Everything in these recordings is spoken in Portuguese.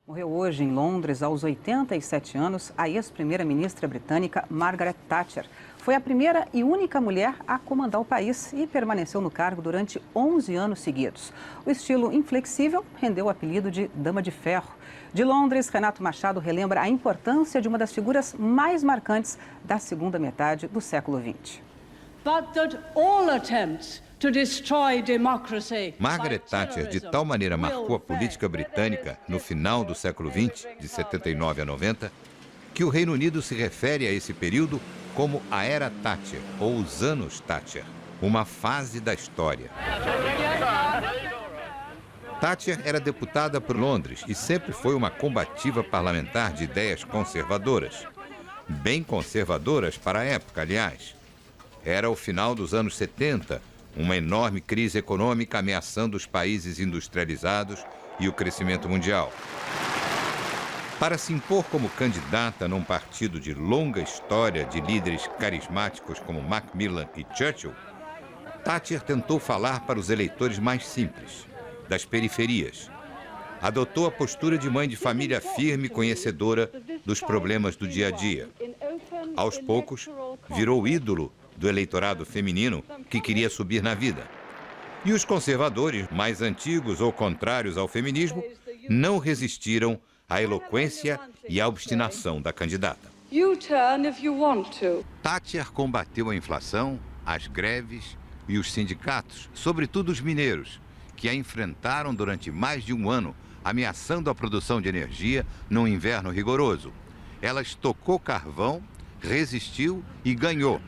Morreu hoje em Londres, aos 87 anos, a ex-primeira-ministra britânica Margaret Thatcher. Foi a primeira e única mulher a comandar o país e permaneceu no cargo durante 11 anos seguidos. O estilo inflexível rendeu o apelido de Dama de Ferro. De Londres, Renato Machado relembra a importância de uma das figuras mais marcantes da segunda metade do século XX. Margaret Thatcher, de tal maneira, marcou a política britânica no final do século XX, de 79 a 90, que o Reino Unido se refere a esse período como a Era Thatcher, ou os anos Thatcher, uma fase da história. Thatcher era deputada por Londres e sempre foi uma combativa parlamentar de ideias conservadoras. Bem conservadoras para a época, aliás. Era o final dos anos 70, uma enorme crise econômica ameaçando os países industrializados e o crescimento mundial. Para se impor como candidata num partido de longa história de líderes carismáticos como Macmillan e Churchill, Thatcher tentou falar para os eleitores mais simples, das periferias. Adotou a postura de mãe de família firme e conhecedora dos problemas do dia a dia. Aos poucos, virou ídolo do eleitorado feminino que queria subir na vida. E os conservadores, mais antigos ou contrários ao feminismo, não resistiram à eloquência e à obstinação da candidata. Thatcher combateu a inflação, as greves e os sindicatos, sobretudo os mineiros, que a enfrentaram durante mais de um ano, ameaçando a produção de energia num inverno rigoroso. Ela estocou carvão, resistiu e ganhou.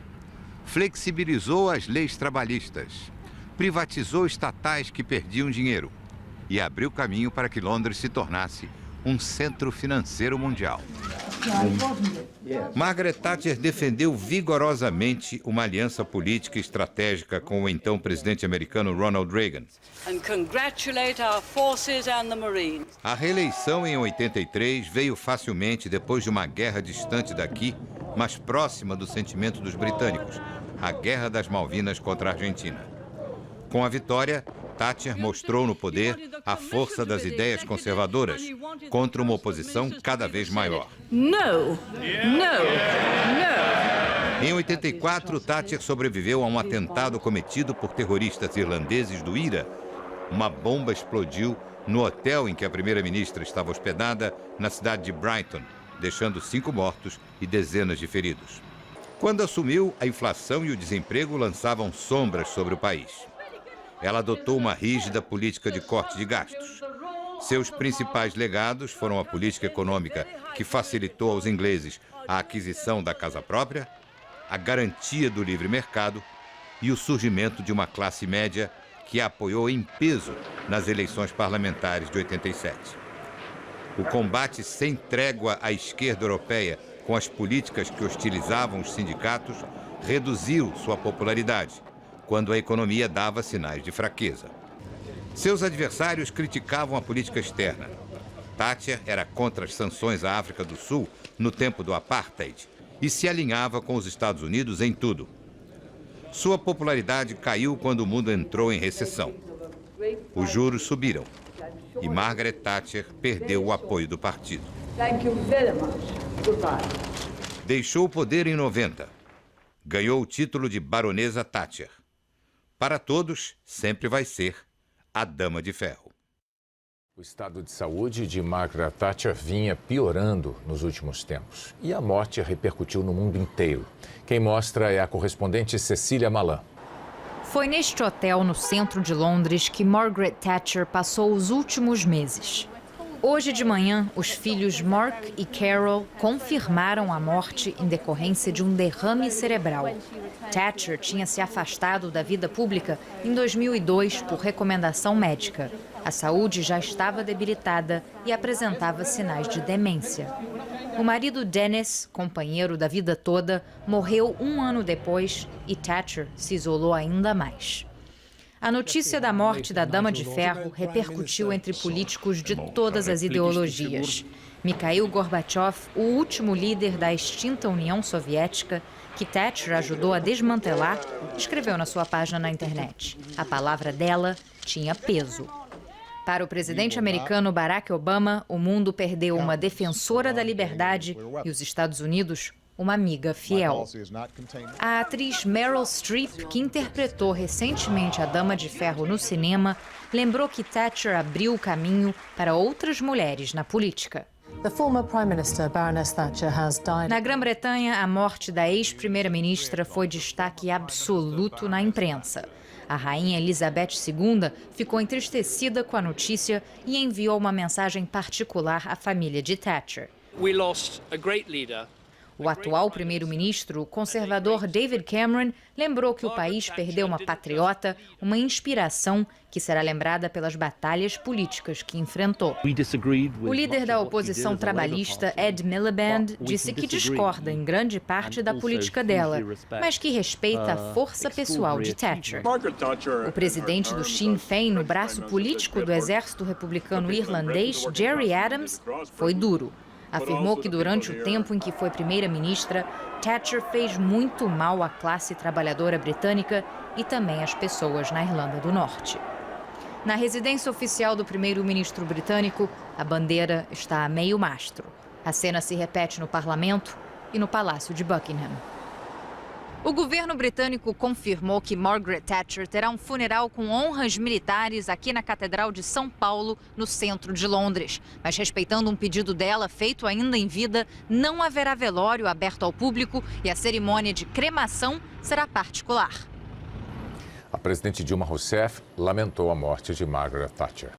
Flexibilizou as leis trabalhistas, privatizou estatais que perdiam dinheiro e abriu caminho para que Londres se tornasse um centro financeiro mundial. Margaret Thatcher defendeu vigorosamente uma aliança política e estratégica com o então presidente americano Ronald Reagan. A reeleição em 83 veio facilmente depois de uma guerra distante daqui, mas próxima do sentimento dos britânicos, a Guerra das Malvinas contra a Argentina. Com a vitória, Thatcher mostrou no poder a força das ideias conservadoras contra uma oposição cada vez maior. Em 84, Thatcher sobreviveu a um atentado cometido por terroristas irlandeses do IRA. Uma bomba explodiu no hotel em que a primeira-ministra estava hospedada, na cidade de Brighton, deixando 5 mortos e dezenas de feridos. Quando assumiu, a inflação e o desemprego lançavam sombras sobre o país. Ela adotou uma rígida política de corte de gastos. Seus principais legados foram a política econômica que facilitou aos ingleses a aquisição da casa própria, a garantia do livre mercado e o surgimento de uma classe média que a apoiou em peso nas eleições parlamentares de 87. O combate sem trégua à esquerda europeia com as políticas que hostilizavam os sindicatos reduziu sua popularidade, quando a economia dava sinais de fraqueza. Seus adversários criticavam a política externa. Thatcher era contra as sanções à África do Sul no tempo do apartheid e se alinhava com os Estados Unidos em tudo. Sua popularidade caiu quando o mundo entrou em recessão. Os juros subiram e Margaret Thatcher perdeu o apoio do partido. Deixou o poder em 90. Ganhou o título de Baronesa Thatcher. Para todos, sempre vai ser a Dama de Ferro. O estado de saúde de Margaret Thatcher vinha piorando nos últimos tempos. E a morte repercutiu no mundo inteiro. Quem mostra é a correspondente Cecília Malan. Foi neste hotel no centro de Londres que Margaret Thatcher passou os últimos meses. Hoje de manhã, os filhos Mark e Carol confirmaram a morte em decorrência de um derrame cerebral. Thatcher tinha se afastado da vida pública em 2002 por recomendação médica. A saúde já estava debilitada e apresentava sinais de demência. O marido Dennis, companheiro da vida toda, morreu 1 ano depois e Thatcher se isolou ainda mais. A notícia da morte da Dama de Ferro repercutiu entre políticos de todas as ideologias. Mikhail Gorbachev, o último líder da extinta União Soviética, que Thatcher ajudou a desmantelar, escreveu na sua página na internet. A palavra dela tinha peso. Para o presidente americano Barack Obama, o mundo perdeu uma defensora da liberdade e os Estados Unidos uma amiga fiel. A atriz Meryl Streep, que interpretou recentemente a Dama de Ferro no cinema, lembrou que Thatcher abriu o caminho para outras mulheres na política. Na Grã-Bretanha, a morte da ex-primeira-ministra foi destaque absoluto na imprensa. A rainha Elizabeth II ficou entristecida com a notícia e enviou uma mensagem particular à família de Thatcher. O atual primeiro-ministro, o conservador David Cameron, lembrou que o país perdeu uma patriota, uma inspiração que será lembrada pelas batalhas políticas que enfrentou. O líder da oposição trabalhista, Ed Miliband, disse que discorda em grande parte da política dela, mas que respeita a força pessoal de Thatcher. O presidente do Sinn Féin, o braço político do exército republicano irlandês, Gerry Adams, foi duro. Afirmou que durante o tempo em que foi primeira-ministra, Thatcher fez muito mal à classe trabalhadora britânica e também às pessoas na Irlanda do Norte. Na residência oficial do primeiro-ministro britânico, a bandeira está a meio mastro. A cena se repete no parlamento e no Palácio de Buckingham. O governo britânico confirmou que Margaret Thatcher terá um funeral com honras militares aqui na Catedral de São Paulo, no centro de Londres. Mas respeitando um pedido dela feito ainda em vida, não haverá velório aberto ao público e a cerimônia de cremação será particular. A presidente Dilma Rousseff lamentou a morte de Margaret Thatcher.